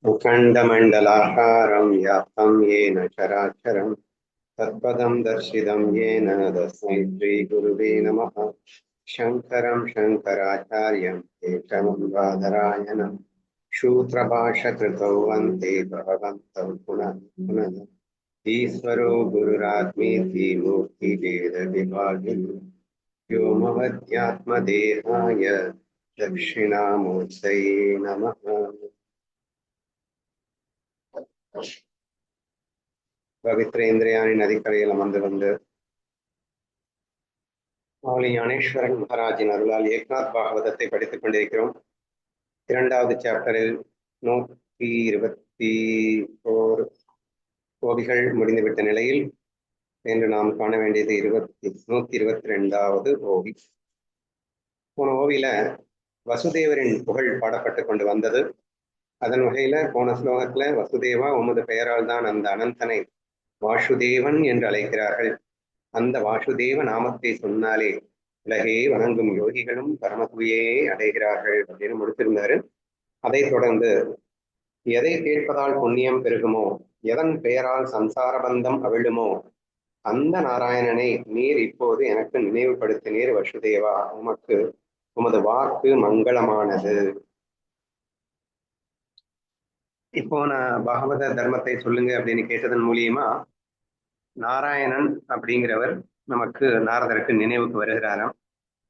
अखण्डमण्डलाकारं व्याप्तं येन चराचरं तत्पदं दर्शितं येन तस्मै श्रीगुरुवे नमः। शङ्करं शङ्कराचार्यं केशवं बादरायणं सूत्रभाष्यकृतौ वन्दे भगवन्तौ पुनः पुनः। ईश्वरो गुरुरात्मेति मूर्तिभेदविभागिनी व्योमवद्यात्मदेहाय दक्षिणामूर्तये नमः। பவித்ரேந்திரியாணி நதிக்கரையில் அமர்ந்து வந்து மாவலி ஞானேஸ்வரன் மகாராஜின் அருளால் ஏக்நாத் பாகவதத்தை படித்துக் கொண்டிருக்கிறோம். 2வது சாப்டரில் 124 ஓவிகள் முடிந்துவிட்ட நிலையில் இன்று நாம் காண வேண்டியது 122வது ஓவி. போன ஓவியில வசுதேவரின் புகழ் பாடப்பட்டு கொண்டு வந்தது. அதன் வகையில போன ஸ்லோகத்துல வசுதேவா உமது பெயரால் தான் அந்த அனந்தனை வாசுதேவன் என்று அழைக்கிறார்கள். அந்த வாசுதேவ நாமத்தை சொன்னாலே உலகே வணங்கும் யோகிகளும் பரமகுவையே அடைகிறார்கள் அப்படின்னு முடித்திருந்தாரு. அதை தொடர்ந்து எதை கேட்பதால் புண்ணியம் பெருகுமோ, எதன் பெயரால் சம்சார பந்தம் அவிழுமோ, அந்த நாராயணனை நீர் இப்போது எனக்கு நினைவுபடுத்தினீர் வசுதேவா, உமக்கு உமது வாக்கு மங்களமானது. இப்போ நான் பாகவத தர்மத்தை சொல்லுங்க அப்படின்னு கேட்டதன் மூலியமா நாராயணன் அப்படிங்கிறவர் நமக்கு நாரதருக்கு நினைவுக்கு வருகிறாராம்.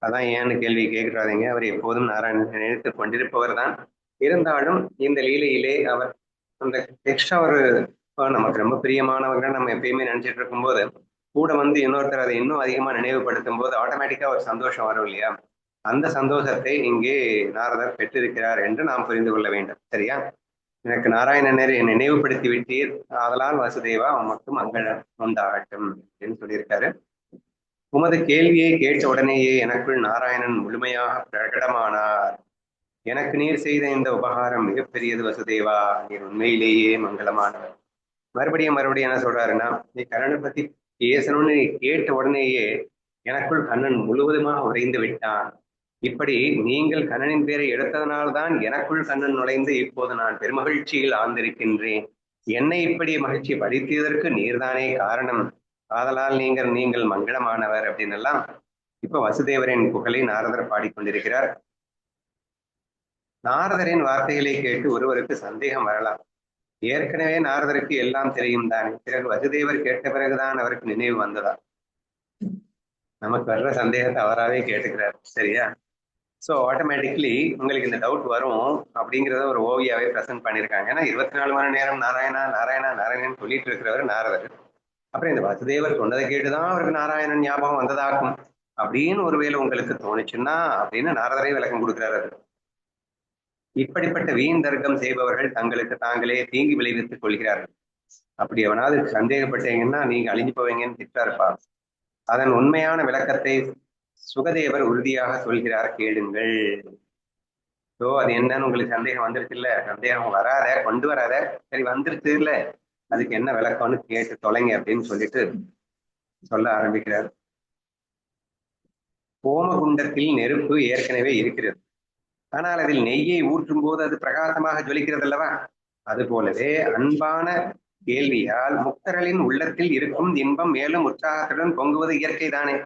அதான் ஏன்னு கேள்வி கேட்கிறாதீங்க. அவர் எப்போதும் நாராயணன் நினைத்து கொண்டிருப்பவர் தான். இருந்தாலும் இந்த லீலையிலே அவர் அந்த எக்ஸ்ட்ரா ஒரு நமக்கு ரொம்ப பிரியமானவர்கள் நம்ம எப்பயுமே நினைச்சிட்டு இருக்கும்போது கூட வந்து இன்னொருத்தர் அதை இன்னும் அதிகமா நினைவுபடுத்தும் போது ஆட்டோமேட்டிக்கா ஒரு சந்தோஷம் வரும் இல்லையா? அந்த சந்தோஷத்தை இங்கே நாரதர் பெற்றிருக்கிறார் என்று நாம் புரிந்து கொள்ள வேண்டும். சரியா? எனக்கு நாராயணனரை நினைவுபடுத்தி விட்டீர், அதனால் வசுதேவா உமக்கு மங்களம் உண்டாகட்டும் அப்படின்னு சொல்லியிருக்காரு. உமது கேள்வியை கேட்ட உடனேயே எனக்குள் நாராயணன் முழுமையாக பிரகடமானார். எனக்கு நீர் செய்த இந்த உபகாரம் மிகப்பெரியது வசுதேவா, நீர் உண்மையிலேயே மங்களமானவர். மறுபடியும் என்ன சொல்றாருன்னா, நீ கண்ணனை பத்தி பேசணும்னு நீ கேட்ட உடனேயே எனக்குள் கண்ணன் முழுவதுமாக உறைந்து விட்டான். இப்படி நீங்கள் கண்ணனின் பேரை எடுத்ததனால்தான் எனக்குள் கண்ணன் நுழைந்து இப்போது நான் பெருமகிழ்ச்சியில் ஆழ்ந்திருக்கின்றேன். என்னை இப்படி மகிழ்ச்சி படுத்தியதற்கு நீர்தானே காரணம், ஆதலால் நீங்கள் மங்களமானவர் அப்படின்னு எல்லாம் இப்ப வசுதேவரின் புகழை நாரதர் பாடிக்கொண்டிருக்கிறார். நாரதரின் வார்த்தைகளை கேட்டு ஒருவருக்கு சந்தேகம் வரலாம். ஏற்கனவே நாரதருக்கு எல்லாம் தெரியும் தானே, பிறகு வசுதேவர் கேட்ட பிறகுதான் அவருக்கு நினைவு வந்ததா? நமக்கு வர்ற சந்தேகத்தை அவராகவே கேட்டுக்கிறார். சரியா? ஸோ ஆட்டோமேட்டிக்லி உங்களுக்கு இந்த டவுட் வரும் அப்படிங்கிறத ஒரு ஓவியாவே ப்ரெசென்ட் பண்ணியிருக்காங்க. ஏன்னா 24 மணி நேரம் நாராயணா நாராயணா நாராயணன் சொல்லிட்டு இருக்கிறவர் நாரதர். அப்புறம் இந்த வசுதேவர் சொன்னதை கேட்டுதான் அவருக்கு நாராயணன் ஞாபகம் வந்ததாகும் அப்படின்னு ஒருவேளை உங்களுக்கு தோணுச்சுன்னா அப்படின்னு நாரதரே விளக்கம் கொடுக்கிறாரு. இப்படிப்பட்ட வீண் தர்க்கம் செய்பவர்கள் தங்களுக்கு தாங்களே தீங்கி விளைவித்துக் கொள்கிறார்கள். அப்படி எவனாவது சந்தேகப்பட்டீங்கன்னா நீங்க அழிஞ்சு போவீங்கன்னு திட்டாருப்பா. அதன் உண்மையான விளக்கத்தை சுகதேவர் உறுதியாக சொல்கிறார், கேளுங்கள். ஸோ அது என்னன்னு உங்களுக்கு சந்தேகம் வந்துருச்சு இல்ல? சந்தேகம் வராத, கொண்டு வராத, சரி வந்துருச்சு இல்ல, அதுக்கு என்ன விளக்கம்னு கேட்டு தொலைங்க அப்படின்னு சொல்லிட்டு சொல்ல ஆரம்பிக்கிறார். ஹோமகுண்டத்தில் நெருப்பு ஏற்கனவே இருக்கிறது, ஆனால் அதில் நெய்யை ஊற்றும் போது அது பிரகாசமாக ஜொலிக்கிறது அல்லவா? அது போலவே அன்பான கேள்வியால் முக்தர்களின் உள்ளத்தில் இருக்கும் இன்பம் மேலும் உற்சாகத்துடன் பொங்குவது இயற்கை தானே.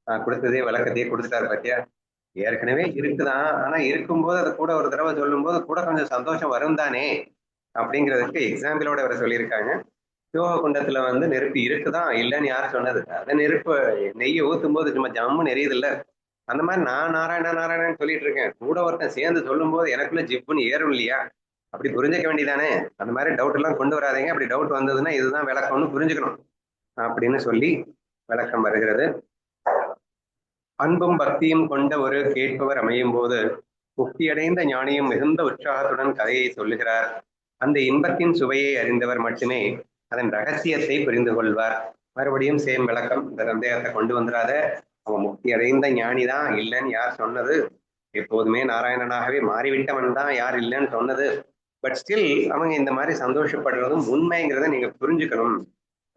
கொடுத்ததே விளக்கத்தையே கொடுத்துட்டாரு பத்தியா. ஏற்கனவே இருக்குதான், ஆனா இருக்கும்போது அது கூட ஒரு தடவை சொல்லும் போது கூட கொஞ்சம் சந்தோஷம் வரும் தானே அப்படிங்கிறதுக்கு எக்ஸாம்பிளோட வர சொல்லியிருக்காங்க. யோக குண்டத்துல வந்து நெருப்பு இருக்குதான், இல்லைன்னு யார் சொன்னது? அதை நெருப்பு நெய்யை ஊத்தும் போது சும்மா ஜம்முன்னு எரியுது இல்ல, அந்த மாதிரி நான் நாராயணா நாராயணன் சொல்லிட்டு இருக்கேன், கூட ஒருத்தன் சேர்ந்து சொல்லும் போது எனக்குள்ள ஜிப்புன்னு ஏறும் இல்லையா? அப்படி புரிஞ்சுக்க வேண்டியதானே. அந்த மாதிரி டவுட் எல்லாம் கொண்டு வராதீங்க. அப்படி டவுட் வந்ததுன்னா இதுதான் விளக்கம்னு புரிஞ்சுக்கணும் அப்படின்னு சொல்லி விளக்கம் வருகிறது. அன்பும் பக்தியும் கொண்ட ஒரு கேட்பவர் அமையும் போது முக்தியடைந்த ஞானியும் மிகுந்த உற்சாகத்துடன் கதையை சொல்லுகிறார். அந்த இன்பத்தின் சுவையை அறிந்தவர் மட்டுமே அதன் ரகசியத்தை புரிந்து கொள்வார். மறுபடியும் சேம் விளக்கம், இந்த சந்தேகத்தை கொண்டு வந்துடாத, அவன் முக்தி அடைந்த ஞானி தான், இல்லைன்னு யார் சொன்னது? எப்போதுமே நாராயணனாகவே மாறிவிட்டவன் தான், யார் இல்லைன்னு சொன்னது? பட் ஸ்டில் அவங்க இந்த மாதிரி சந்தோஷப்படுறதும் உண்மைங்கிறத நீங்க புரிஞ்சுக்கணும்.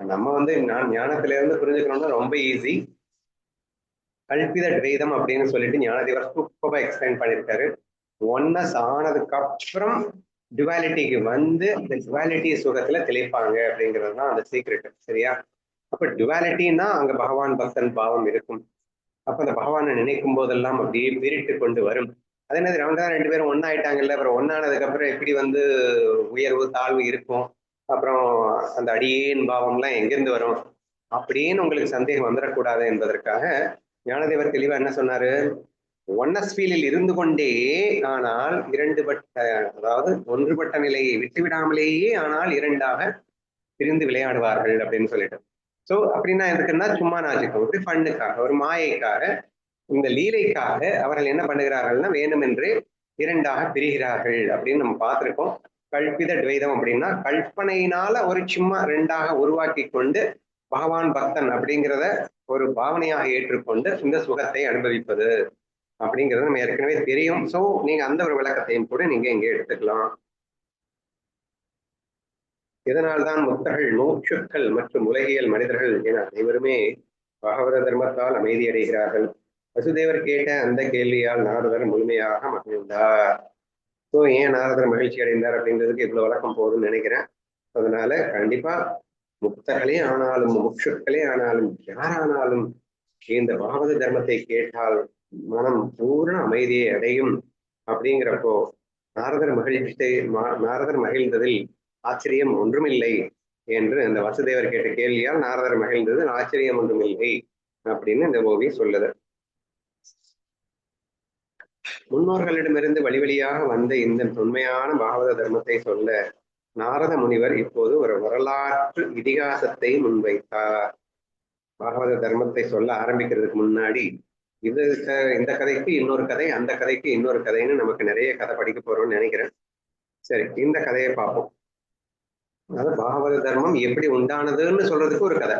நம்ம வந்து ஞானத்துல இருந்து புரிஞ்சுக்கணும்னா ரொம்ப ஈஸி. கல்பித துவைதம் அப்படின்னு சொல்லிட்டு ஞானதேவர் சூப்பரா எக்ஸ்பிளைன் பண்ணியிருக்காரு. ஒன்னஸ் ஆனதுக்கு அப்புறம் டுவாலிட்டிக்கு வந்து அந்த டுவாலிட்டி சுகத்துல திளைப்பாங்க அப்படிங்கிறது தான் அந்த சீக்ரெட். சரியா? அப்ப டுவாலிட்டின்னா அங்க பகவான் பக்தன் பாவம் இருக்கும். அப்ப அந்த பகவானை நினைக்கும் போதெல்லாம் அப்படியே பீரிட்டு கொண்டு வரும். அதே மாதிரி அவங்க தான் 2 பேரும் ஒன்னாயிட்டாங்கல்ல, அப்புறம் ஒன்னானதுக்கு அப்புறம் எப்படி வந்து உயர்வு தாழ்வு இருக்கும், அப்புறம் அந்த அடியேன் பாவம்லாம் எங்கிருந்து வரும் அப்படின்னு உங்களுக்கு சந்தேகம் வந்துடக்கூடாது என்பதற்காக ஞானதேவர் தெளிவா என்ன சொன்னாரு, ஒன்னஸ் ஃபீலில் இருந்து கொண்டே ஆனால் அதாவது ஒன்றுபட்ட நிலையை விட்டுவிடாமலேயே ஆனால் இரண்டாக பிரிந்து விளையாடுவார்கள் அப்படின்னு சொல்லிட்டு. சோ அப்படின்னா எதுக்குன்னா சும்மா நாச்சுக்கும் இப்படி பண்ணுக்காக ஒரு மாயைக்காக இந்த லீலைக்காக அவர்கள் என்ன பண்ணுகிறார்கள்னா வேணுமென்றே இரண்டாக பிரிகிறார்கள் அப்படின்னு நம்ம பார்த்திருக்கோம். கல்பித துவைதம் அப்படின்னா கல்பனையினால ஒரு சும்மா ரெண்டாக உருவாக்கி கொண்டு பகவான் பக்தன் அப்படிங்கிறத ஒரு பாவனையாக ஏற்றுக்கொண்டு இந்த சுகத்தை அனுபவிப்பது அப்படிங்கிறது நம்ம ஏற்கனவே தெரியும். சோ நீங்க அந்த ஒரு விளக்கத்தையும் கூட நீங்க இங்க எடுத்துக்கலாம். இதனால்தான் முக்தர்கள் மூச்சுக்கள் மற்றும் உலகியல் மனிதர்கள் என அனைவருமே பாகவத தர்மத்தால் அமைதி அடைகிறார்கள். வசுதேவர் கேட்ட அந்த கேள்வியால் நாரதர் முழுமையாக மகிழ்ந்தார். ஸோ ஏன் நாரதர் மகிழ்ச்சி அடைந்தார் அப்படின்றதுக்கு இவ்வளவு வழக்கம் போகுதுன்னு நினைக்கிறேன். அதனால கண்டிப்பா முக்தர்களே ஆனாலும் முக்ஷுக்களே ஆனாலும் யாரானாலும் இந்த பாகவத தர்மத்தை கேட்டால் மனம் பூர்ண அமைதியை அடையும். அப்படிங்கிறப்போ நாரதர் மகிழ்ந்ததில் ஆச்சரியம் ஒன்றுமில்லை என்று அந்த வசுதேவர் கேட்ட கேள்வியால் நாரதர் மகிழ்ந்ததில் ஆச்சரியம் ஒன்றுமில்லை அப்படின்னு இந்த ஓவியம் சொல்லுது. முன்னோர்களிடமிருந்து வழி வழியாக வந்த இந்த தொன்மையான பாகவத தர்மத்தை சொல்ல நாரத முனிவர் இப்போது ஒரு வரலாற்று இதிகாசத்தை முன்வைத்தார். பாகவத தர்மத்தை சொல்ல ஆரம்பிக்கிறதுக்கு முன்னாடி இந்த கதைக்கு இன்னொரு கதை, அந்த கதைக்கு இன்னொரு கதைன்னு நமக்கு நிறைய கதை படிக்க போறோம்னு நினைக்கிறேன். சரி, இந்த கதையை பார்ப்போம். அதாவது பாகவத தர்மம் எப்படி உண்டானதுன்னு சொல்றதுக்கு ஒரு கதை.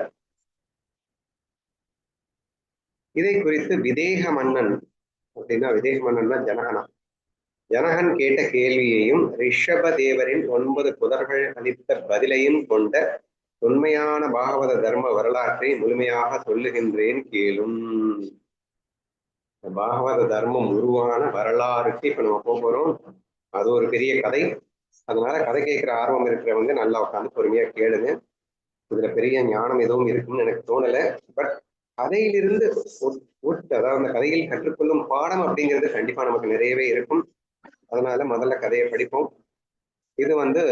இதை குறித்து விதேக மன்னன் அப்படின்னா விதேக மன்னன்னா ஜனகனா. ஜனகன் கேட்ட கேள்வியையும் ரிஷப தேவரின் 9 புதர்கள் அளித்த பதிலையும் கொண்ட உண்மையான பாகவத தர்ம வரலாற்றை முழுமையாக சொல்லுகின்றேன் கேளும். பாகவத தர்மம் உருவான வரலாறுக்கு இப்ப நம்ம போகிறோம். அது ஒரு பெரிய கதை. அதனால கதை கேட்கிற ஆர்வம் இருக்கிறவங்க நல்லா உட்காந்து பொறுமையா கேளுங்க. இதுல பெரிய ஞானம் எதுவும் இருக்குன்னு எனக்கு தோணல. பட் கதையிலிருந்து அதாவது அந்த கதையில் கற்றுக்கொள்ளும் பாடம் அப்படிங்கிறது கண்டிப்பா நமக்கு நிறையவே இருக்கும். அதனால முதல்ல கதையை படிப்போம். இது வந்து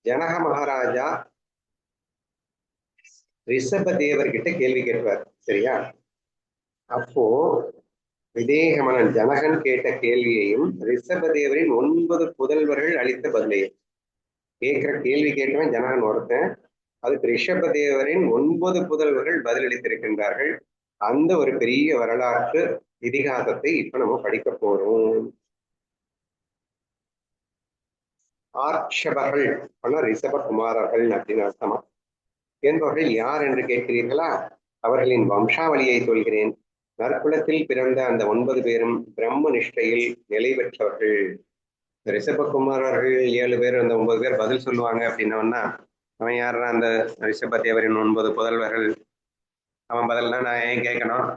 ஜனக மகாராஜா ரிஷப தேவர்கிட்ட கேள்வி கேட்பார். சரியா? அப்போ விதேக மன்னன் ஜனகன் கேட்ட கேள்வியையும் ரிஷபதேவரின் 9 புதல்வர்கள் அளித்த பதிலையும். கேட்கிற கேள்வி கேட்டவன் ஜனகன் ஒருத்தன், அதுக்கு ரிஷபதேவரின் 9 புதல்வர்கள் பதிலளித்திருக்கின்றார்கள். அந்த ஒரு பெரிய வரலாற்று இதிகாசத்தை இப்ப நம்ம படிக்க போறோம். ஆர்ஷபர்கள் ரிஷபகுமாரர்கள் அப்படின்னு அர்த்தமா என்பவர்கள் யார் என்று கேட்கிறீர்களா? அவர்களின் வம்சாவளியை சொல்கிறேன். நற்குலத்தில் பிறந்த அந்த 9 பேரும் பிரம்ம நிஷ்டையில் நிலை பெற்றவர்கள். ரிஷபகுமாரர்கள் 7 பேர், அந்த 9 பேர் பதில் சொல்லுவாங்க அப்படின்னவன்னா அவன் யாருன்னா அந்த ரிஷபதேவரின் 9 புதல்வர்கள். அவன் பதில்னா நான் ஏன் கேட்கணும்?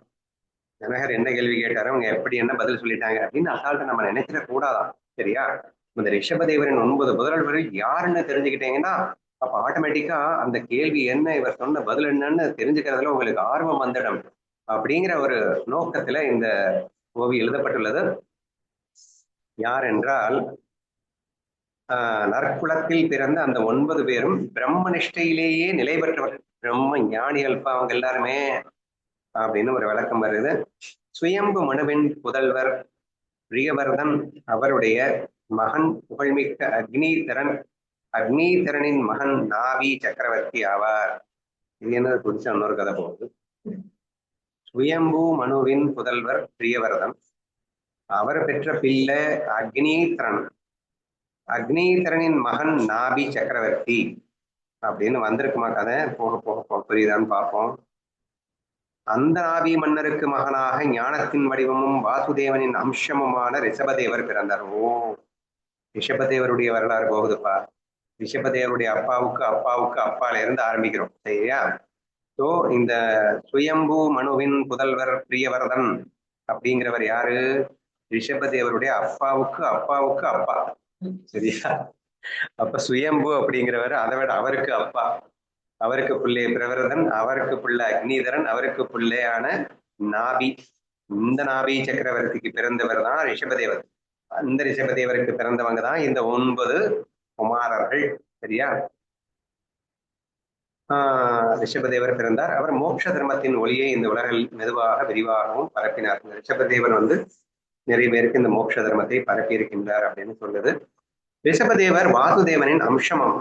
ஜனகர் என்ன கேள்வி கேட்டாரு, அவங்க எப்படி என்ன பதில் சொல்லிட்டாங்க அப்படின்னு அசால்ட்டை நம்ம நினைச்சிட கூடாதான். சரியா? இந்த ரிஷபதேவரின் 9 புதல்வர்கள் யாருன்னு தெரிஞ்சுக்கிட்டீங்கன்னா அப்ப ஆட்டோமேட்டிக்கா அந்த கேள்வி என்ன, இவர் சொன்ன பதில் என்னன்னு தெரிஞ்சுக்கிறதுல உங்களுக்கு ஆர்வம் வந்துடும். அப்படிங்கிற ஒரு நோக்கத்துல இந்த ஓவி எழுதப்பட்டுள்ளது. யார் என்றால் நற்குலத்தில் பிறந்த அந்த 9 பேரும் பிரம்ம நிஷ்டையிலேயே நிலை பெற்றவர்கள், பிரம்ம ஞானிகள் அவங்க எல்லாருமே அப்படின்னு ஒரு விளக்கம் வருது. சுயம்பு மனுவின் புதல்வர் பிரியவர்தன், அவருடைய மகன் புகழ்மிக்க அக்னிதரனின் மகன் நாவி சக்கரவர்த்தி ஆவார். இது என்னது புதுசா இன்னொரு கதை போகுது. சுயம்பு மனுவின் புதல்வர் பிரியவர்தன், அவர் பெற்ற பிள்ளை அக்னிதரனின் மகன் நாபி சக்கரவர்த்தி அப்படின்னு வந்திருக்குமா கதை. போக போக புரியுதான்னு பார்ப்போம். அந்த நாபி மன்னருக்கு மகனாக ஞானத்தின் வடிவமும் வாசுதேவனின் அம்சமுமான ரிஷபதேவர் பிறந்தார். ரிஷபதேவருடைய வரலாறு போகுதுப்பா. ரிஷபதேவருடைய அப்பாவுக்கு அப்பாவுக்கு அப்பால இருந்து ஆரம்பிக்கிறோம். சரியா? ஸோ இந்த சுயம்பு மனுவின் புதல்வர் பிரியவர்தன் அப்படிங்கிறவர் யாரு? ரிஷபதேவருடைய அப்பாவுக்கு அப்பாவுக்கு அப்பா. சரியா? அப்ப சுயம்பு அப்படிங்கிறவர் அதை விட அவருக்கு அப்பா, அவருக்கு பிள்ளை பிரவரதன், அவருக்கு பிள்ளை அக்னிதரன், அவருக்கு பிள்ளையான நாபி. இந்த நாபி சக்கரவர்த்திக்கு பிறந்தவர் தான் ரிஷபதேவர். அந்த ரிஷபதேவருக்கு பிறந்தவங்க தான் இந்த 9 குமாரர்கள். சரியா? ரிஷபதேவர் பிறந்தார். அவர் மோட்ச தர்மத்தின் ஒளியை இந்த உலகில் மெதுவாக விரிவாகவும் பரப்பினார். ரிஷபதேவர் நிறைய பேருக்கு இந்த மோட்ச தர்மத்தை பரப்பி இருக்கின்றார் அப்படின்னு சொல்லுது. ரிஷபதேவர் வாசுதேவனின் அம்சமம்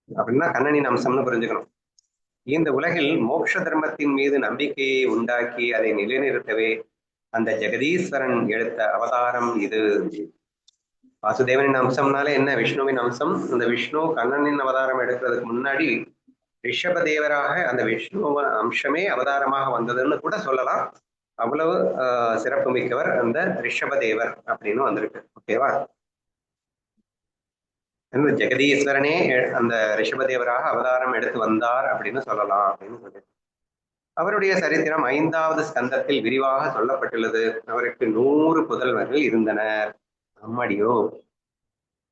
அப்படின்னா கண்ணனின் அம்சம்னு புரிஞ்சுக்கணும். இந்த உலகில் மோட்ச தர்மத்தின் மீது நம்பிக்கையை உண்டாக்கி அதை நிலைநிறுத்தவே அந்த ஜெகதீஸ்வரன் எடுத்த அவதாரம் இது. வாசுதேவனின் அம்சம்னாலே என்ன? விஷ்ணுவின் அம்சம். அந்த விஷ்ணு கண்ணனின் அவதாரம் எடுக்கிறதுக்கு முன்னாடி ரிஷபதேவராக அந்த விஷ்ணு அம்சமே அவதாரமாக வந்ததுன்னு கூட சொல்லலாம். அவ்வளவு சிறப்பு மிக்கவர் அந்த ரிஷபதேவர் அப்படின்னு வந்திருக்கு. ஓகேவா? ஜெகதீஸ்வரனே அந்த ரிஷபதேவராக அவதாரம் எடுத்து வந்தார் அப்படின்னு சொல்லலாம் அப்படின்னு சொல்லி. அவருடைய சரித்திரம் 5வது ஸ்கந்தத்தில் விரிவாக சொல்லப்பட்டுள்ளது. அவருக்கு 100 புதல்வர்கள் இருந்தனர். அம்மாடியோ!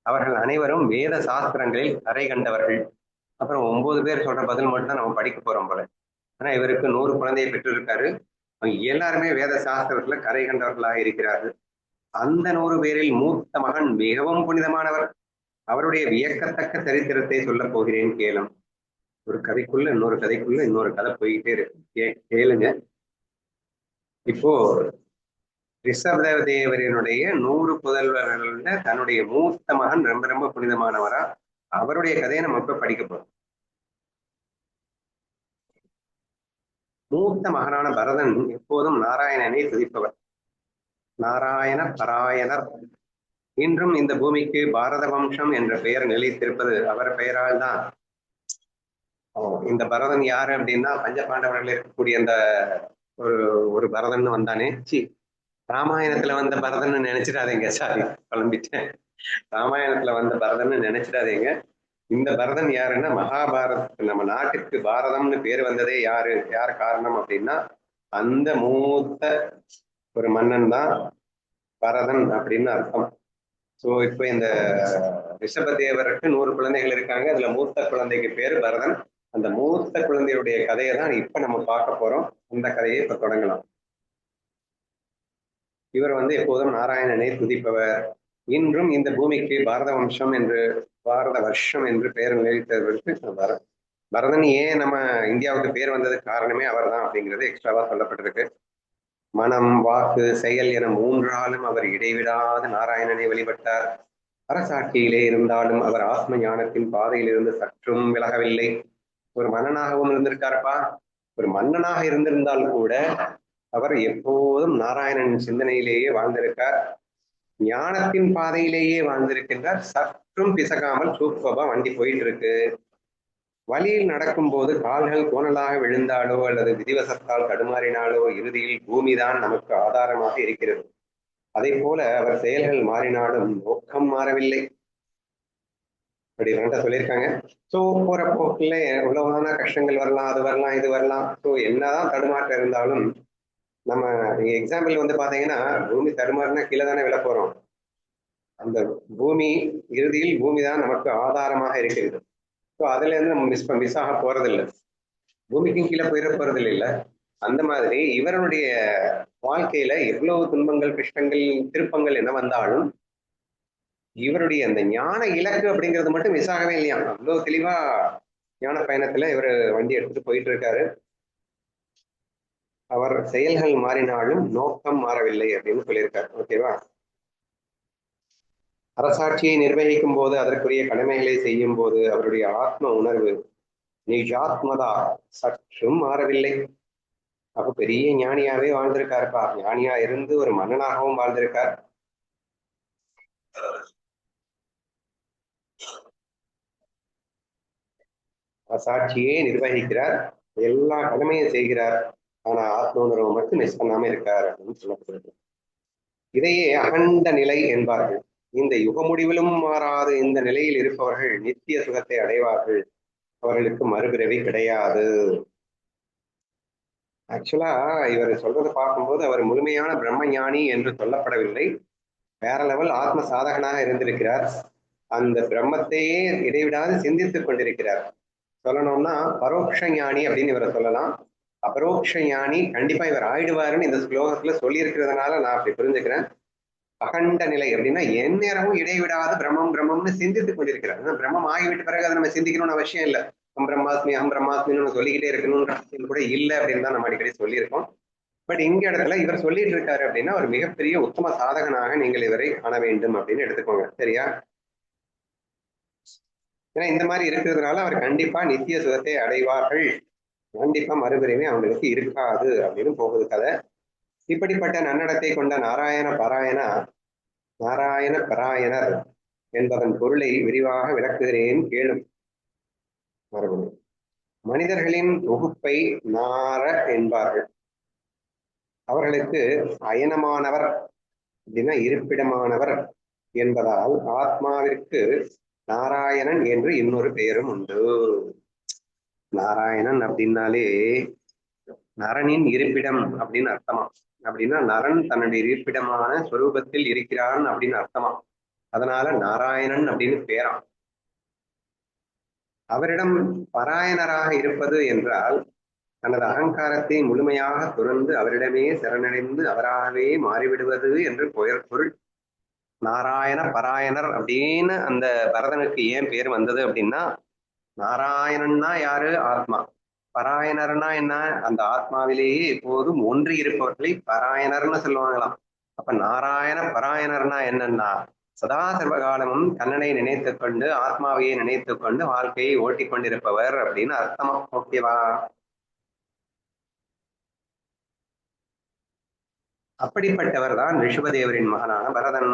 அவர்கள் அனைவரும் வேத சாஸ்திரங்களில் கரை கண்டவர்கள். அப்புறம் 9 பேர் சொல்ற பதில் மட்டும் தான் நம்ம படிக்க போறோம் போல. ஆனா இவருக்கு 100 குழந்தையை பெற்றிருக்காரு. எல்லாருமே வேத சாஸ்திரத்துல கரை கண்டவர்களாக இருக்கிறார்கள். அந்த 100 பேரில் மூத்த மகன் மிகவும் புனிதமானவர். அவருடைய வியக்கத்தக்க சரித்திரத்தை சொல்ல போகிறேன் கேளும். ஒரு கதைக்குள்ள இன்னொரு கதைக்குள்ள இன்னொரு கதை போய்கிட்டே இருக்கு. கேளுங்க. இப்போ ரிஷபதேவரினுடைய 100 புதல்வர்கள்ல தன்னுடைய மூத்த மகன் ரொம்ப ரொம்ப புனிதமானவரா. அவருடைய கதையை நம்ம இப்ப படிக்க போறோம். மூத்த மகனான பரதன் எப்போதும் நாராயணனை துதிப்பவர். நாராயண பராயணர். இன்றும் இந்த பூமிக்கு பாரத வம்சம் என்ற பெயர் நிலைத்திருப்பது அவர் பெயரால் தான். இந்த பரதன் யாரு அப்படின்னா பஞ்சபாண்டவர்கள் இருக்கக்கூடிய அந்த ஒரு பரதன் வந்தானே. ராமாயணத்துல வந்த பரதன்னு நினைச்சிடாதீங்க. சாரி, குழம்பிட்டேன். ராமாயணத்துல வந்த பரதன்னு நினைச்சிடாதீங்க. இந்த பரதன் யாருன்னா மகாபாரதத்துக்கு நம்ம நாட்டுக்கு பாரதம்னு பேர் வந்ததே யார் காரணம் அப்படின்னா அந்த மூத்த ஒரு மன்னன் தான் பரதன் அப்படின்னு அர்த்தம். ஸோ இப்போ இந்த ரிஷபதேவருக்கு 100 குழந்தைகள் இருக்காங்க. அதுல மூத்த குழந்தைக்கு பேரு பரதன். அந்த மூத்த குழந்தையுடைய கதையை தான் இப்ப நம்ம பார்க்க போறோம். அந்த கதையை இப்ப தொடங்கலாம். இவர் எப்போதும் நாராயணனை துதிப்பவர். இன்றும் இந்த பூமிக்கு பாரத வம்சம் என்று பாரத வருஷம் என்று பெயர் நிலைத்தவருக்கு பரதன் ஏன் நம்ம இந்தியாவுக்கு பேர் வந்ததுக்கு காரணமே அவர் தான் அப்படிங்கிறது எக்ஸ்ட்ராவா சொல்லப்பட்டிருக்கு. மனம், வாக்கு, செயல் என 3ஆலும் அவர் இடைவிடாத நாராயணனை வழிபட்டார். அரசாட்சியிலே இருந்தாலும் அவர் ஆத்ம ஞானத்தின் பாதையிலிருந்து சற்றும் விலகவில்லை. ஒரு மன்னனாகவும் இருந்திருக்காருப்பா. ஒரு மன்னனாக இருந்திருந்தால் கூட அவர் எப்போதும் நாராயணனின் சிந்தனையிலேயே வாழ்ந்திருக்கார். ஞானத்தின் பாதையிலேயே வாழ்ந்திருக்கின்றார். சற்றும் பிசகாமல் சூப்பமா வண்டி போயிட்டு இருக்கு. வழியில் நடக்கும் போது கால்கள் கோணலாக விழுந்தாலோ அல்லது விதிவசத்தால் தடுமாறினாலோ இறுதியில் பூமிதான் நமக்கு ஆதாரமாக இருக்கிறது. அதை போல அவர் செயல்கள் மாறினாலும் நோக்கம் மாறவில்லை. அப்படி சொல்லியிருக்காங்க. ஸோ போற போக்குல உலகமான கஷ்டங்கள் வரலாம், அது வரலாம், இது வரலாம். ஸோ என்னதான் தடுமாற்றம் இருந்தாலும் நம்ம எக்ஸாம்பிள் பாத்தீங்கன்னா பூமி தடுமாறினா கீழே தானே விழ போறோம். அந்த பூமி இறுதியில் பூமி தான் நமக்கு ஆதாரமாக இருக்கிறது. ஸோ அதுல இருந்து நம்ம மிஸ் ஆக போறதில்லை. பூமிக்கும் கீழே போயிட போறதில்லை இல்லை. அந்த மாதிரி இவருடைய வாழ்க்கையில எவ்வளவு துன்பங்கள், கஷ்டங்கள், திருப்பங்கள் என்ன வந்தாலும் இவருடைய அந்த ஞான இலக்கு அப்படிங்கிறது மட்டும் மிஸ் ஆகவே இல்லையா. அவ்வளவு தெளிவா ஞான பயணத்துல இவர் வண்டி எடுத்துட்டு போயிட்டு இருக்காரு. அவர் செயல்கள் மாறினாலும் நோக்கம் மாறவில்லை அப்படின்னு சொல்லியிருக்காரு. ஓகேவா? அரசாட்சியை நிர்வகிக்கும் போது அதற்குரிய கடமைகளை செய்யும் போது அவருடைய ஆத்ம உணர்வு நிஜாத்மதா சற்றும் மாறவில்லை. அப்ப பெரிய ஞானியாவே வாழ்ந்திருக்காருப்பா. ஞானியா இருந்து ஒரு மன்னனாகவும் வாழ்ந்திருக்கார். அரசாட்சியே நிர்வகிக்கிறார், எல்லா கடமையும் செய்கிறார். ஆனா ஆத்ம உணர்வு மட்டும் மிஸ் பண்ணாம இருக்கார் அப்படின்னு சொல்லப்படுது. இதையே அகண்ட நிலை என்பார்கள். இந்த யுக முடிவிலும் மாறாத இந்த நிலையில் இருப்பவர்கள் நித்திய சுகத்தை அடைவார்கள். அவர்களுக்கு மறுபிறவி கிடையாது. ஆக்சுவலா இவர் சொல்றதை பார்க்கும்போது அவர் முழுமையான பிரம்ம ஞானி என்று சொல்லப்படவில்லை. வேற லெவல் ஆத்ம சாதகனாக இருந்திருக்கிறார். அந்த பிரம்மத்தையே இடைவிடாது சிந்தித்துக் கொண்டிருக்கிறார். சொல்லணும்னா பரோட்ச ஞானி அப்படின்னு இவரை சொல்லலாம். அபரோக்ஷ ஞானி கண்டிப்பா இவர் ஆயிடுவாருன்னு இந்த ஸ்லோகத்துல சொல்லி இருக்கிறதுனால நான் அப்படி புரிஞ்சுக்கிறேன். அகண்ட நிலை அப்படின்னா எந்நேரமும் இடைவிடாது பிரம்மம்னு சிந்தித்துக் கொண்டிருக்கிறார். பிரம்மம் ஆகிவிட்ட பிறகு அதை நம்ம சிந்திக்கணும்னு அவசியம் இல்லை. அகம் பிரம்மாஸ்மின்னு நம்ம சொல்லிக்கிட்டே இருக்கணும்னு கூட இல்லை அப்படின்னு தான் நம்ம அடிக்கடி சொல்லியிருக்கோம். பட் இங்க இடத்துல இவர் சொல்லிட்டு இருக்காரு அப்படின்னா ஒரு மிகப்பெரிய உத்தம சாதகனாக நீங்கள் இவரை காண வேண்டும் அப்படின்னு எடுத்துக்கோங்க. சரியா? ஏன்னா இந்த மாதிரி இருக்கிறதுனால அவர் கண்டிப்பா நித்திய சுகத்தை அடைவார்கள், கண்டிப்பா மறுபிறவி அவங்களுக்கு இருக்காது அப்படின்னு போகுது கதை. இப்படிப்பட்ட நன்னடத்தை கொண்ட நாராயண பராயணர் என்பதன் பொருளை விரிவாக விளக்குகிறேன் கேளும். மறுபடியும் மனிதர்களின் தொகுப்பை நார என்பார்கள். அவர்களுக்கு அயனமானவர் அப்படின்னா இருப்பிடமானவர் என்பதால் ஆத்மாவிற்கு நாராயணன் என்று இன்னொரு பெயரும் உண்டு. நாராயணன் அப்படின்னாலே நரனின் இருப்பிடம் அப்படின்னு அர்த்தமா. அப்படின்னா நரன் தன்னுடைய இருப்பிடமான ஸ்வரூபத்தில் இருக்கிறான் அப்படின்னு அர்த்தமா. அதனால நாராயணன் அப்படின்னு பேராம். அவரிடம் பராயணராக இருப்பது என்றால் தனது அகங்காரத்தை முழுமையாக துறந்து அவரிடமே சரணடைந்து அவராகவே மாறிவிடுவது என்று பொருள். நாராயண பராயணர் அப்படின்னு அந்த பரதனுக்கு ஏன் பேர் வந்தது அப்படின்னா, நாராயணன்னா யாரு? ஆத்மா. பராயணர்னா என்ன? அந்த ஆத்மாவிலேயே எப்போதும் ஒன்றி இருப்பவர்களை பராயணர்னு சொல்லுவாங்களாம். அப்ப நாராயண பராயணர்னா என்னன்னா, சதா சர்வகாலமும் கண்ணனை நினைத்துக் கொண்டு ஆத்மாவையே நினைத்துக் கொண்டு வாழ்க்கையை ஓட்டி கொண்டிருப்பவர் அப்படின்னு அர்த்தமா. ஓகேவா? அப்படிப்பட்டவர் தான் ரிஷபதேவரின் மகனான பரதன்.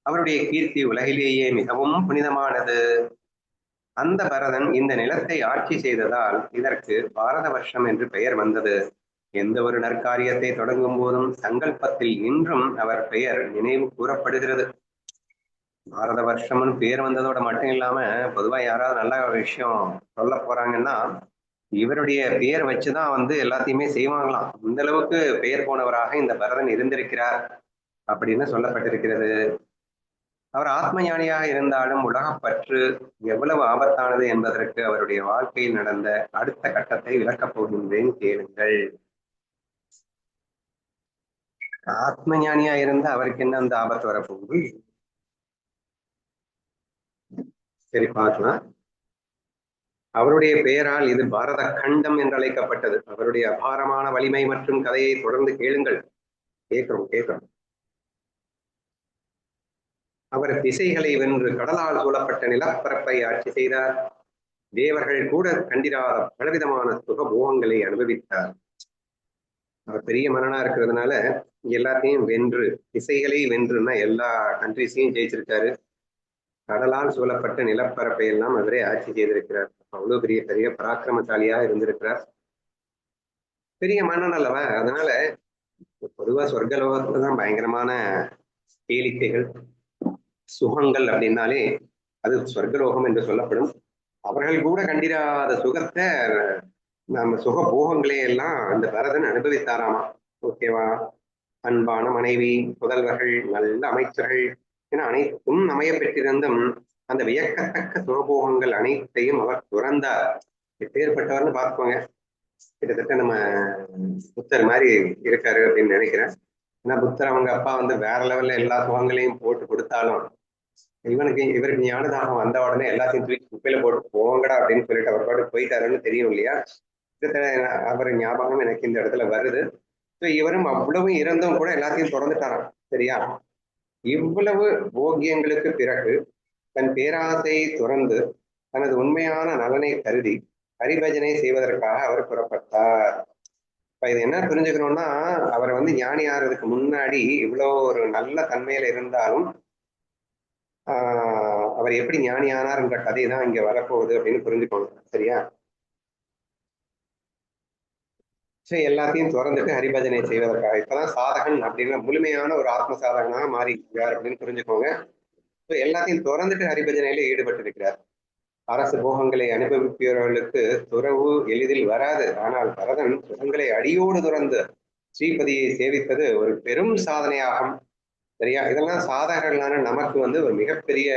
அவருடைய கீர்த்தி உலகிலேயே மிகவும் புனிதமானது. அந்த பரதன் இந்த நிலத்தை ஆட்சி செய்ததால் இதற்கு பாரத வருஷம் என்று பெயர் வந்தது. எந்த ஒரு நற்காரியத்தை தொடங்கும் போதும் சங்கல்பத்தில் இன்றும் அவர் பெயர் நினைவு கூறப்படுகிறது. பாரத வருஷம்னு பேர் வந்ததோட மட்டும் இல்லாம பொதுவா யாராவது நல்ல விஷயம் சொல்ல போறாங்கன்னா இவருடைய பெயர் வச்சுதான் எல்லாத்தையுமே செய்வாங்களாம். இந்த அளவுக்கு பெயர் போனவராக இந்த பரதன் இருந்திருக்கிறார் அப்படின்னு சொல்லப்பட்டிருக்கிறது. அவர் ஆத்ம ஞானியாக இருந்தாலும் உலகப்பற்று எவ்வளவு ஆபத்தானது என்பதற்கு அவருடைய வாழ்க்கையில் நடந்த அடுத்த கட்டத்தை விளக்கப் போகின்றேன், கேளுங்கள். ஆத்ம ஞானியா இருந்தா அவருக்கு என்ன அந்த ஆபத்து வரப்போகுது? சரி, பார்க்கலாம். அவருடைய பெயரால் இது பாரத கண்டம் என்று அழைக்கப்பட்டது. அவருடைய அபாரமான வலிமை மற்றும் கதையை தொடர்ந்து கேளுங்கள். கேட்கிறோம். அவர் திசைகளை வென்று கடலால் சூழப்பட்ட நிலப்பரப்பை ஆட்சி செய்தார். தேவர்கள் கூட கண்டிராத பலவிதமான சுகபோகங்களை அனுபவித்தார். அவர் பெரிய மன்னனா இருக்கிறதுனால எல்லாத்தையும் வென்று, திசைகளை வென்றுன்னா எல்லா கண்ட்ரிஸையும் ஜெயிச்சிருக்காரு. கடலால் சூழப்பட்ட நிலப்பரப்பை எல்லாம் அவரே ஆட்சி செய்திருக்கிறார். அவ்வளவு பெரிய பெரிய பராக்கிரமசாலியா இருந்திருக்கிறார். பெரிய மன்னன் அல்லவா. அதனால பொதுவா சொர்க்கலோகத்துலதான் பயங்கரமான கேளிக்கைகள் சுகங்கள் அப்படின்னாலே அது சொர்க்கலோகம் என்று சொல்லப்படும். அவர்கள் கூட கண்டிராத சுகத்தை நம்ம சுக போகங்களே எல்லாம் அந்த பரதன் அனுபவித்தாராமா. ஓகேவா? அன்பான மனைவி, புதல்வர்கள், நல்ல அமைச்சர்கள் என அனைத்தும் அமைய பெற்றிருந்தும் அந்த வியக்கத்தக்க சுகபோகங்கள் அனைத்தையும் அவர் துறந்தார். எப்பேற்பட்டவர்னு பார்த்துக்கோங்க. கிட்டத்தட்ட நம்ம புத்தர் மாதிரி இருக்காரு அப்படின்னு நினைக்கிறேன். ஏன்னா புத்தர் அவங்க அப்பா வேற லெவல்ல எல்லா சுகங்களையும் போட்டு கொடுத்தாலும் இவருக்கு ஞானதாகம் வந்த உடனே எல்லாத்தையும் தூக்கி குப்பையில போட்டு போங்கடா அப்படின்னு சொல்லிட்டு அவர் பாட்டு போயிட்டாருன்னு தெரியும் இல்லையா? அவர் ஞாபகம் எனக்கு இந்த இடத்துல வருது. இவரும் அவ்வளவு இறந்தும் கூட எல்லாத்தையும் தொடர்ந்துட்டாராம். சரியா? இவ்வளவு போக்கியங்களுக்கு பிறகு தன் பேராசை துறந்து தனது உண்மையான நலனை கருதி ஹரிபஜனை செய்வதற்காக அவர் புறப்பட்டார். இப்ப இது என்ன புரிஞ்சுக்கணும்னா, அவர் ஞானி ஆறதுக்கு முன்னாடி இவ்வளவு ஒரு நல்ல தன்மையில இருந்தாலும் அவர் எப்படி ஞானி ஆனார்ன்ற கதை தான் இங்க வரப்போகுது அப்படின்னு புரிஞ்சுக்கோங்க. சரியா? சரி, எல்லாத்தையும் திறந்துட்டு ஹரிபஜனை செய்வதற்காக இப்பதான் சாதகன் அப்படின்னு முழுமையான ஒரு ஆத்ம சாதகனாக மாறி இருக்கிறார் அப்படின்னு புரிஞ்சுக்கோங்க. எல்லாத்தையும் திறந்துட்டு ஹரிபஜனையில ஈடுபட்டு இருக்கிறார். அரசு போகங்களை அனுபவிப்பவர்களுக்கு துறவு எளிதில் வராது. ஆனால் பரதன் சுகங்களை அடியோடு துறந்து ஸ்ரீபதியை சேவித்தது ஒரு பெரும் சாதனையாகும். சரியா? இதெல்லாம் சாதகர்களான நமக்கு ஒரு மிகப்பெரிய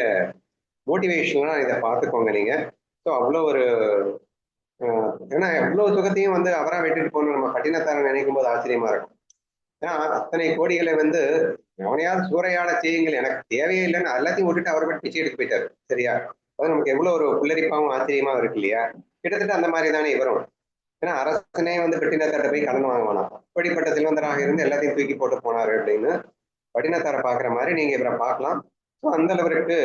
மோட்டிவேஷனலா இதை பார்த்துக்கோங்க நீங்க. ஸோ அவ்வளோ ஒரு ஏன்னா எவ்வளவு சுகத்தையும் வந்து அவரா வெட்டிட்டு போகணும் நம்ம கடினத்தாரம் நினைக்கும் போது ஆச்சரியமா இருக்கும். ஏன்னா அத்தனை கோடிகளை வந்து எவனையாவது சூறையாட செய்யுங்கள், எனக்கு தேவையே இல்லைன்னு எல்லாத்தையும் விட்டுட்டு அவர் மட்டும் பிச்சை எடுத்து போயிட்டாரு. சரியா? அது நமக்கு எவ்வளவு ஒரு புல்லரிப்பாவும் ஆச்சரியமா இருக்கு இல்லையா? கிட்டத்தட்ட அந்த மாதிரி தானே இவரும். ஏன்னா அரசனே வந்து கட்டினத்தார்ட்ட போய் கடன் வாங்க வேணாம், இப்படிப்பட்ட செல்வந்தராக இருந்து எல்லாத்தையும் தூக்கி போட்டு போனாரு அப்படின்னு கடினத்தாரை பார்க்குற மாதிரி நீங்க இவரை பார்க்கலாம். ஸோ அந்த அளவிற்கு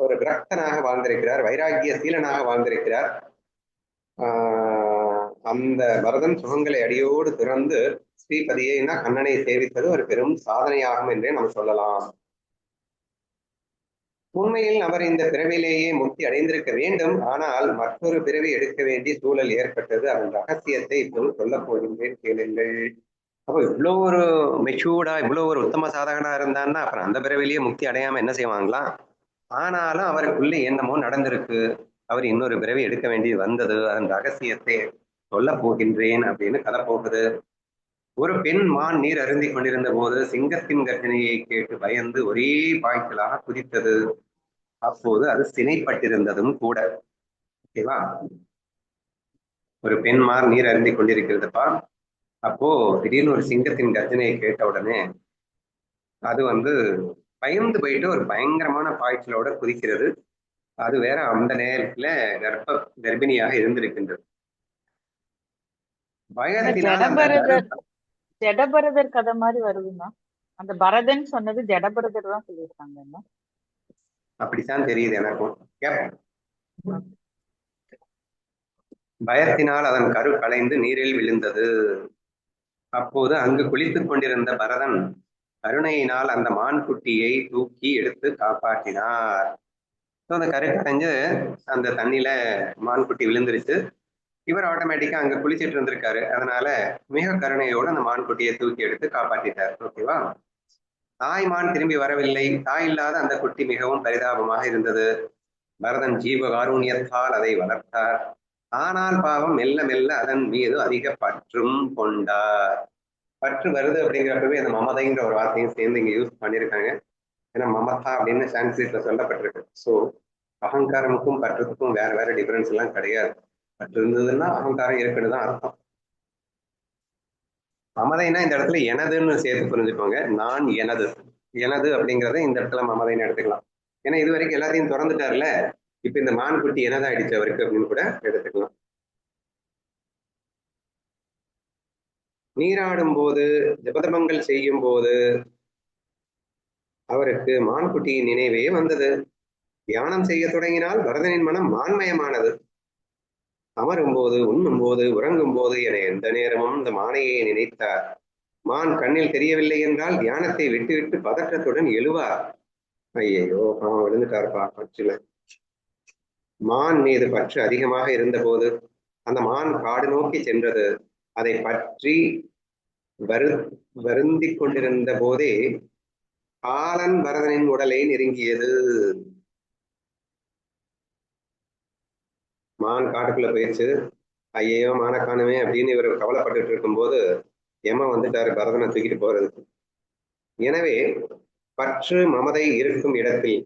ஒரு விரக்தனாக வாழ்ந்திருக்கிறார், வைராகிய சீலனாக வாழ்ந்திருக்கிறார். அந்த பரதன் சுகங்களை அடியோடு திறந்து ஸ்ரீபதியைனா கண்ணனை சேவித்தது ஒரு பெரும் சாதனையாகும் என்றே நம்ம சொல்லலாம். உண்மையில் அவர் இந்த பிறவிலேயே முக்தி அடைந்திருக்க வேண்டும், ஆனால் மற்றொரு பிறவி எடுக்க வேண்டிய சூழல் ஏற்பட்டது. அதன் ரகசியத்தை இப்போது சொல்லப் போகின்றேன், கேளுங்கள். அப்போ இவ்வளோ ஒரு மெச்சூர்டா இவ்வளோ ஒரு உத்தம சாதகனா இருந்தான்னா அப்புறம் அந்த பிறவிலேயே முக்தி அடையாம என்ன செய்வாங்களாம்? ஆனாலும் அவருக்குள்ள என்னமோ நடந்திருக்கு, அவர் இன்னொரு பிறவி எடுக்க வேண்டியது வந்தது, அதன் ரகசியத்தை சொல்ல போகின்றேன் அப்படின்னு கதை போகுது. ஒரு பெண் மான் நீர் அருந்தி கொண்டிருந்த போது சிங்கத்தின் கர்ஜனையை கேட்டு பயந்து ஒரே பாய்ச்சலாக குதித்தது. அப்போது அது சினைப்பட்டிருந்ததும் கூட. ஓகேவா? ஒரு பெண் மான் நீர் அருந்தி கொண்டிருக்கிறதுப்பா. அப்போ திடீர்னு ஒரு சிங்கத்தின் கர்ஜனையை கேட்ட உடனே அது வந்து பயந்து போயிட்டு ஒரு பயங்கரமான பாய்ச்சலோட குதிக்கிறது. அது வேற அந்த நேரத்துல கர்ப்பிணியாக இருந்திருக்கின்றது. பயத்தினால் ஜடபரதர் கதை மாதிரி வருதுன்னா அந்த பரதன் சொன்னது ஜடபரதர் தான் சொல்லியிருக்காங்க. அப்படித்தான் தெரியுது எனக்கும். பயத்தினால் அதன் கரு கலைந்து நீரில் விழுந்தது. அப்போது அங்கு குளித்துக் கொண்டிருந்த பரதன் கருணையினால் அந்த மான் குட்டியை தூக்கி எடுத்து காப்பாற்றினார். அந்த கரு கரைஞ்சு அந்த தண்ணியில மான் குட்டி விழுந்துருச்சு. இவர் ஆட்டோமேட்டிக்கா அங்க குளிச்சிட்டு இருந்திருக்காரு, அதனால மிக கருணையோடு அந்த மான் குட்டியை தூக்கி எடுத்து காப்பாற்றிட்டார். ஓகேவா? தாய்மான் திரும்பி வரவில்லை. தாய் இல்லாத அந்த குட்டி மிகவும் பரிதாபமாக இருந்தது. பரதன் ஜீவ காருண்யத்தால் அதை வளர்த்தார். ஆனால் பாவம் மெல்ல மெல்ல அதன் மீது அதிக பற்றும் கொண்டார். பற்று வருது அப்படிங்கிறப்பவே அந்த மமதைங்கிற ஒரு வார்த்தையும் சேர்ந்து இங்க யூஸ் பண்ணியிருக்காங்க. ஏன்னா மமதா அப்படின்னு சான்ஸ்கிரிட்ல சொல்லப்பட்டிருக்கு. ஸோ அகங்காரமுக்கும் பற்றுக்கும் வேற வேற டிஃபரன்ஸ் எல்லாம் கிடையாது. பற்று இருந்ததுன்னா அகங்காரம் இருக்குன்னு தான் அர்த்தம். மமதைனா இந்த இடத்துல எனதுன்னு சேர்த்து புரிஞ்சுக்கோங்க. நான் எனது எனது அப்படிங்கிறத இந்த இடத்துல மமதைன்னு எடுத்துக்கலாம். ஏன்னா இது வரைக்கும் எல்லாத்தையும் திறந்துட்டார்ல, இப்ப இந்த மான் குட்டி எனதாயிடுச்சு அவருக்கு அப்படின்னு கூட எடுத்துக்கலாம். நீராடும் போது ஜபதபங்கள் செய்யும் போது அவருக்கு மான்குட்டியின் நினைவே வந்தது. தியானம் செய்ய தொடங்கினால் பரதனின் மனம் மான்மயமானது. அமரும் போது, உண்ணும் போது, உறங்கும் போது என எந்த நேரமும் இந்த மானையை நினைத்தார். மான் கண்ணில் தெரியவில்லை என்றால் தியானத்தை விட்டுவிட்டு பதற்றத்துடன் எழுவார். ஐயையோ அவன் விழுந்துட்டாருப்பா பற்றுல. மான் மீது பற்று அதிகமாக இருந்த போது அந்த மான் காடு நோக்கி சென்றது. அதை பற்றி வருந்தி கொண்டிருந்த போதே காலன் பரதனின் உடலை நெருங்கியது. மான் காட்டுக்குள்ள போயிடுச்சு. ஐயோ மான காணுமே அப்படின்னு இவர் கவலைப்பட்டு இருக்கும்போது யமன் வந்துட்டாரு பரதனை தூக்கிட்டு போறதுக்கு. எனவே பற்று மமதை இருக்கும் இடத்தில்,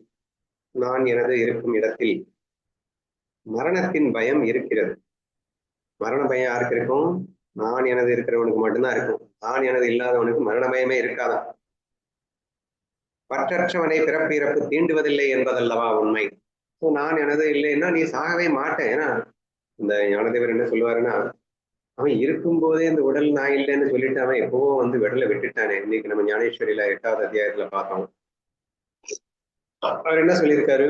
நான் எனது இருக்கும் இடத்தில் மரணத்தின் பயம் இருக்கிறது. மரண பயம் யாருக்கு இருக்கும்? நான் எனது இருக்கிறவனுக்கு மட்டும்தான் இருக்கும். நான் எனது இல்லாதவனுக்கு மரண பயமே இருக்காதான். பற்றற்றவனை பிறப்பு இறப்பு தீண்டுவதில்லை என்பதல்லவா உண்மை. நான் எனது இல்லைன்னா நீ சாகவே மாட்டேன். ஏன்னா இந்த ஞானதேவர் என்ன சொல்லுவாருன்னா, அவன் இருக்கும் போதே இந்த உடல் நான் இல்லைன்னு சொல்லிட்டு அவன் எப்பவோ வந்து விடலை விட்டுட்டானே. இன்னைக்கு நம்ம ஞானேஸ்வரியில 8வது அத்தியாயத்துல பார்த்தோம். அவர் என்ன சொல்லியிருக்காரு?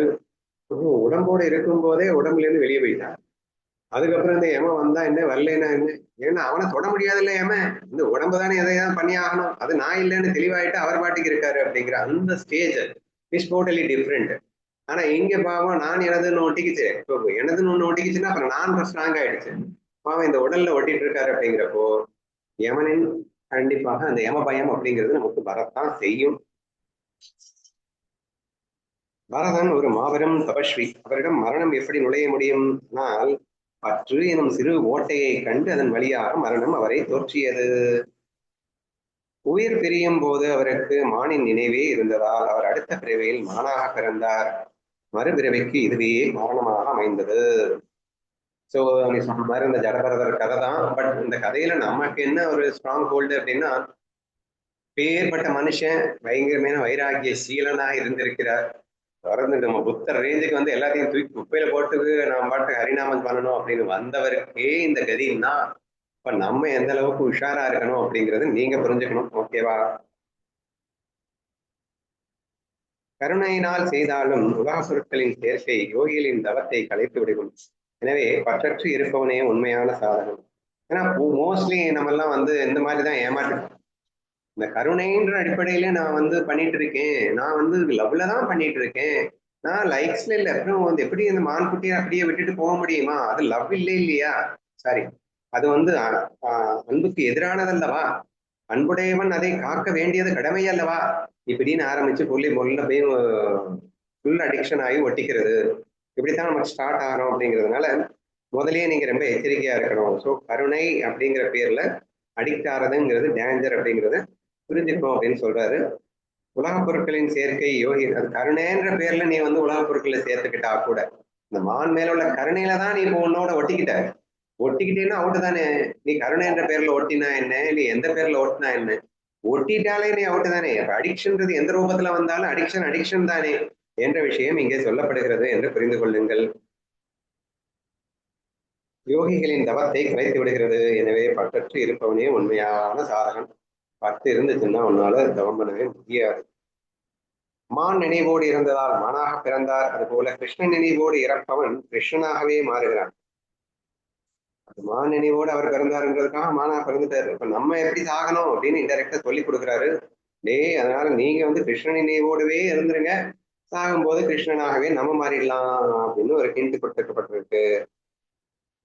உடம்போட இருக்கும் போதே உடம்புல இருந்து வெளியே போயிட்டான். அதுக்கப்புறம் இந்த யம வந்தா என்ன வரலன்னா என்ன? ஏன்னா அவனை தொட முடியாதுல்ல யம. இந்த உடம்பு தானே எதையாவது பண்ணி ஆகணும், அது நான் இல்லைன்னு தெளிவாயிட்டு அவர் பாட்டுக்கு இருக்காரு அப்படிங்கிற அந்த ஸ்டேஜ் இஸ் டோட்டலி டிஃப்ரெண்ட். ஆனா இங்க பாவம் நான் எனதுன்னு ஒட்டிக்கிச்சு. இப்போ எனதுன்னு ஒண்ணு ஒட்டிக்கிச்சுன்னா அப்புறம் நான் ஸ்ட்ராங் ஆயிடுச்சு. பாவம் இந்த உடல்ல ஒட்டிட்டு இருக்காரு அப்படிங்கிறப்போ யமனின் கண்டிப்பாக அந்த யம பயம் அப்படிங்கிறது நமக்கு வரத்தான் செய்யும். பரதன் ஒரு மாபெரும் தபஸ்வி. அவரிடம் மரணம் எப்படி நுழைய முடியும்னால் பற்று எனும் சிறு ஓட்டையை கண்டு அதன் வழியாக மரணம் அவரை தோற்றியது. உயிர் பிரியும் போது அவருக்கு மானின் நினைவே இருந்ததால் அவர் அடுத்த பிறவியில் மானாக பிறந்தார். மறுபிறவிக்கு இதுவே காரணமாக அமைந்தது. ஸோ நீ சொன்ன மாதிரி இந்த ஜடபரதர் கதை தான். பட் இந்த கதையில நமக்கு என்ன ஒரு ஸ்ட்ராங் ஹோல்டு அப்படின்னா, பேர்பட்ட மனுஷன் பயங்கரமான வைராகிய சீலனாக இருந்திருக்கிறார். தொடர்ந்து நம்ம புத்தர் ரேஞ்சுக்கு வந்து எல்லாத்தையும் தூக்கி குப்பையில போட்டு நான் பாட்டு ஹரிநாமம் பண்ணணும் அப்படின்னு வந்தவருக்கே இந்த கதின்னா, இப்ப நம்ம எந்த அளவுக்கு உஷாரா இருக்கணும் அப்படிங்கிறது நீங்க புரிஞ்சுக்கணும். ஓகேவா? கருணையினால் செய்தாலும் உலக பொருட்களின் சேர்க்கை யோகிகளின் தவத்தை கலைத்து விடுகும். எனவே பற்றற்று இருப்பவனே உண்மையான சாதகம். ஏன்னா மோஸ்ட்லி நம்ம எல்லாம் வந்து இந்த மாதிரிதான் ஏமாற்று. இந்த கருணைன்ற அடிப்படையில நான் வந்து பண்ணிட்டு இருக்கேன், நான் வந்து லவ்ல தான் பண்ணிட்டு இருக்கேன், நான் லைக்ஸ்ல இல்ல. அப்புறம் வந்து எப்படி இந்த மான்குட்டியை அப்படியே விட்டுட்டு போக முடியுமா? அது லவ் இல்லை இல்லையா? சாரி, அது வந்து அன்புக்கு எதிரானதல்லவா? அன்புடையவன் அதை காக்க வேண்டியது கடமை அல்லவா? இப்படின்னு ஆரம்பிச்சு பொருளை போய் ஃபுல் அடிக்ஷன் ஆகி ஒட்டிக்கிறது. இப்படித்தான் நமக்கு ஸ்டார்ட் ஆகிறோம். அப்படிங்கிறதுனால முதலே நீங்க ரொம்ப எச்சரிக்கையா இருக்கணும். ஸோ கருணை அப்படிங்கிற பேர்ல அடிக்ட் ஆறதுங்கிறது டேஞ்சர் அப்படிங்கிறது புரிஞ்சுக்கணும் அப்படின்னு சொல்றாரு. உலக பொருட்களின் சேர்க்கை யோகி, அது கருணைன்ற பேர்ல நீ வந்து உலக பொருட்களை சேர்த்துக்கிட்டா கூட இந்த மான் மேல உள்ள கருணையில தான் நீ இப்போ உன்னோட ஒட்டிக்கிட்டேன்னா அவுட்டு தானே. நீ கருணைன்ற பேர்ல ஒட்டினா என்ன, நீ எந்த பேர்ல ஒட்டினா என்ன, ஒட்டிட்டாலே நீ அவுட்டு தானே. அப்ப அடிக்ஷன்றது எந்த ரூபத்துல வந்தாலும் அடிக்ஷன் தானே என்ற விஷயம் இங்கே சொல்லப்படுகிறது என்று புரிந்து கொள்ளுங்கள். யோகிகளின் தவத்தை குறைத்து விடுகிறது. எனவே பற்றற்று இருப்பவனே உண்மையான சாதகன். பத்து இருந்துச்சுன்னா உன்னால தவம் பண்ணவே முடியாது. மான் நினைவோடு இருந்ததால் மானாக பிறந்தார். அதுபோல கிருஷ்ண நினைவோடு இறப்பவன் கிருஷ்ணனாகவே மாறுகிறான். அது மான் நினைவோடு அவர் பிறந்தாருன்றதுக்காக மானா பிறந்துட்டாரு. இப்ப நம்ம எப்படி சாகணும் அப்படின்னு இன்டெரக்டா சொல்லி கொடுக்குறாரு. அதனால நீங்க வந்து கிருஷ்ண நினைவோடவே இருந்துருங்க, சாகும்போது கிருஷ்ணனாகவே நம்ம மாறிடலாம் அப்படின்னு ஒரு ஹிண்ட் கொடுக்கப்பட்டிருக்கு.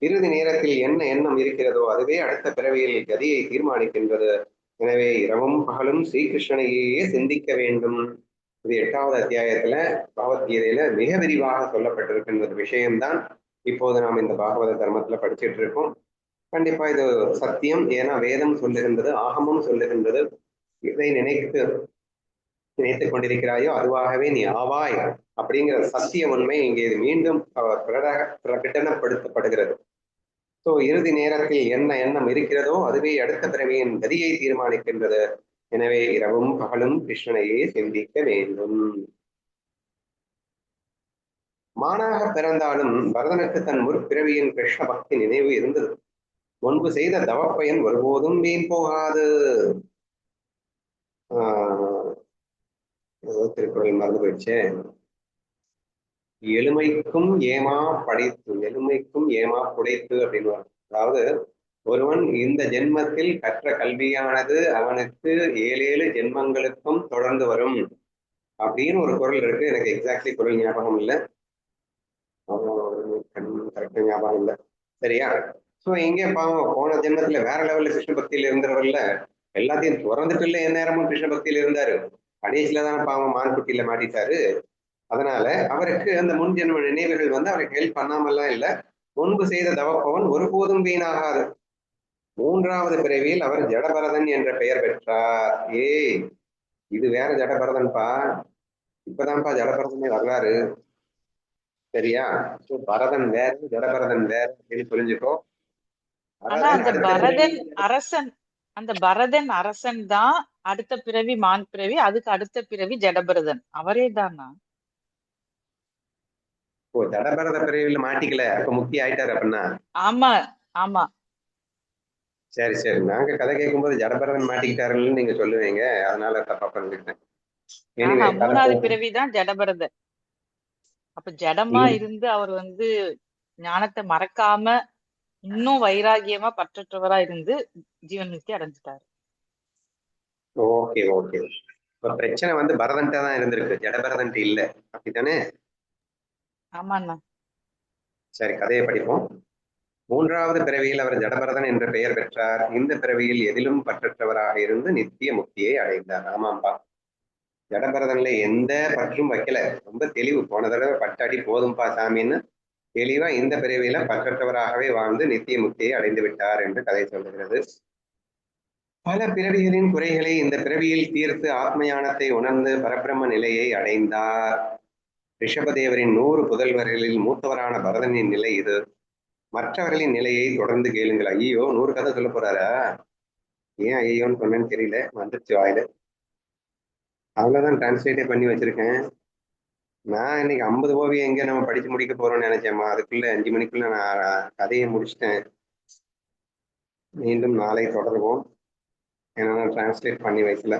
இறுதி நேரத்தில் என்ன எண்ணம் இருக்கிறதோ அதுவே அடுத்த பிறவியில் கதியை தீர்மானிக்கின்றது. எனவே இரவும் பகலும் ஸ்ரீகிருஷ்ணனையே சிந்திக்க வேண்டும். இது 8வது அத்தியாயத்துல பகவத்கீதையில மிக விரிவாக சொல்லப்பட்டிருக்கின்ற விஷயம்தான் இப்போது நாம் இந்த பாகவத தர்மத்துல படிச்சுட்டு இருக்கோம். கண்டிப்பா இது சத்தியம். ஏன்னா வேதம் சொல்லுகின்றது, ஆகமும் சொல்லுகின்றது. இதை நினைத்துக் கொண்டிருக்கிறாயோ அதுவாகவே நீ ஆவாய் அப்படிங்கிற சத்திய உண்மை இங்கே மீண்டும் பிரகடனப்படுத்தப்படுகிறது. ஸோ இறுதி நேரத்தில் என்ன எண்ணம் இருக்கிறதோ அதுவே அடுத்த பிறவியின் கதியை தீர்மானிக்கின்றது. எனவே இரவும் பகலும் கிருஷ்ணனையே சிந்திக்க வேண்டும். மானாக பிறந்தாலும் பரதனுக்கு தன் முற்பிறவியின் கிருஷ்ண பக்தி நினைவு இருந்தது. முன்பு செய்த தவப்பயன் ஒருபோதும் வீண் போகாது. திருக்குறள் மறந்து போயிடுச்சு. எளிமைக்கும் ஏமா படைத்து, எளிமைக்கும் ஏமா புடைத்து அப்படின்னு. அதாவது ஒருவன் இந்த ஜென்மத்தில் கற்ற கல்வியானது அவனுக்கு 7 ஜென்மங்களுக்கும் தொடர்ந்து வரும் அப்படின்னு ஒரு குறள் இருக்கு. எனக்கு எக்ஸாக்ட்லி குறள் ஞாபகம் இல்லை, கரெக்டா ஞாபகம் இல்லை. சரியா? ஸோ இங்கே பாவம் போன ஜென்மத்துல வேற லெவல்ல கிருஷ்ண பக்தியில இருந்தவர்ல எல்லாத்தையும் திறந்துட்டு இல்லை, எந்நேரமும் கிருஷ்ண பக்தியில இருந்தாரு. கடைசியில தான் பாவம் மான்குட்டியில மாட்டிட்டாரு. அதனால அவருக்கு அந்த முன் ஜென்ம நினைவுகள் வந்து அவருக்கு ஹெல்ப் பண்ணாமல்லாம் இல்லை. முன்பு செய்த தவப்பவன் ஒருபோதும் வீணாகாது. 3வது பிறவியில் அவர் ஜடபரதன் என்ற பெயர் பெற்றார். இது வேற ஜடபரதன்பா, இப்பதான்ப்பா ஜடபரதனே வர்றாரு. சரியா? பரதன் வேற, ஜடபரதன் வேற அப்படின்னு புரிஞ்சுக்கோ. ஆனா அந்த பரதன் அரசன் தான் அடுத்த பிறவி மான் பிறவி, அதுக்கு அடுத்த பிறவி ஜடபரதன் அவரே தானா? ஓ, ஜடபரத பிறவியில மாட்டிக்கல, அப்ப முக்தி ஆயிட்டாரு அப்படின்னா? ஆமா ஆமா. சரி சரி, நாங்க கதை கேட்கும்போது ஜடபரதன் மாட்டிக்கிட்டாருன்னு நீங்க சொல்லுவீங்க, அதனால தப்பா பண்ணிக்கிட்டேன். 3வது பிறவிதான் ஜடபரதன். அப்ப ஜடமா இருந்து அவர் வந்து ஞானத்தை மறக்காம இன்னும் வைராகியமா பற்றற்றவரா இருந்து ஜீவன் முக்தி அடைஞ்சிட்டாரு. Okay okay. இப்ப பிரச்சனை வந்து பரதன்ட்ட தான் இருந்திருக்கு, ஜடபரதன்ட்டு இல்ல, அப்படித்தானே? ஆமாண்ணா. சரி, கதையை படிப்போம். 3வது பிறவியில் அவர் ஜடபரதன் என்ற பெயர் பெற்றார். இந்த பிறவியில் எதிலும் பற்றற்றவராக இருந்து நித்திய முக்தியை அடைந்தார். ஆமாம்பா, ஜடபரதன்ல எந்த பற்றும் வைக்கல, ரொம்ப தெளிவு. போன தடவை பட்டாடி போதும்பா சாமின்னு தெளிவா இந்த பிறவியில பற்றற்றவராகவே வாழ்ந்து நித்திய முக்தியை அடைந்து விட்டார் என்று கதை சொல்லுகிறது. பல பிறவிகளின் குறைகளை இந்த பிறவியில் தீர்த்து ஆத்ம ஞானத்தை உணர்ந்து பரபிரம்ம நிலையை அடைந்தார். ரிஷபதேவரின் 100 புதல்வர்களில் மூத்தவரான பரதனின் நிலை இது. மற்றவர்களின் நிலையை தொடர்ந்து கேளுங்கள். ஐயோ 100 கதை சொல்ல போறாரா? ஏன் ஐயோன்னு சொன்னேன்னு தெரியல, வந்துருச்சு வாயில. அவ்வளவுதான், டிரான்ஸ்லேட்டே பண்ணி வச்சிருக்கேன். நான் இன்னைக்கு 50 ஓவியம் எங்க நம்ம படிச்சு முடிக்க போறோம்னு நினைச்சேம்மா, அதுக்குள்ள 5 மணிக்குள்ள நான் கதையை முடிச்சிட்டேன். மீண்டும் நாளை தொடர்வோம். ஏன்னா டிரான்ஸ்லேட் பண்ணி வைக்கல.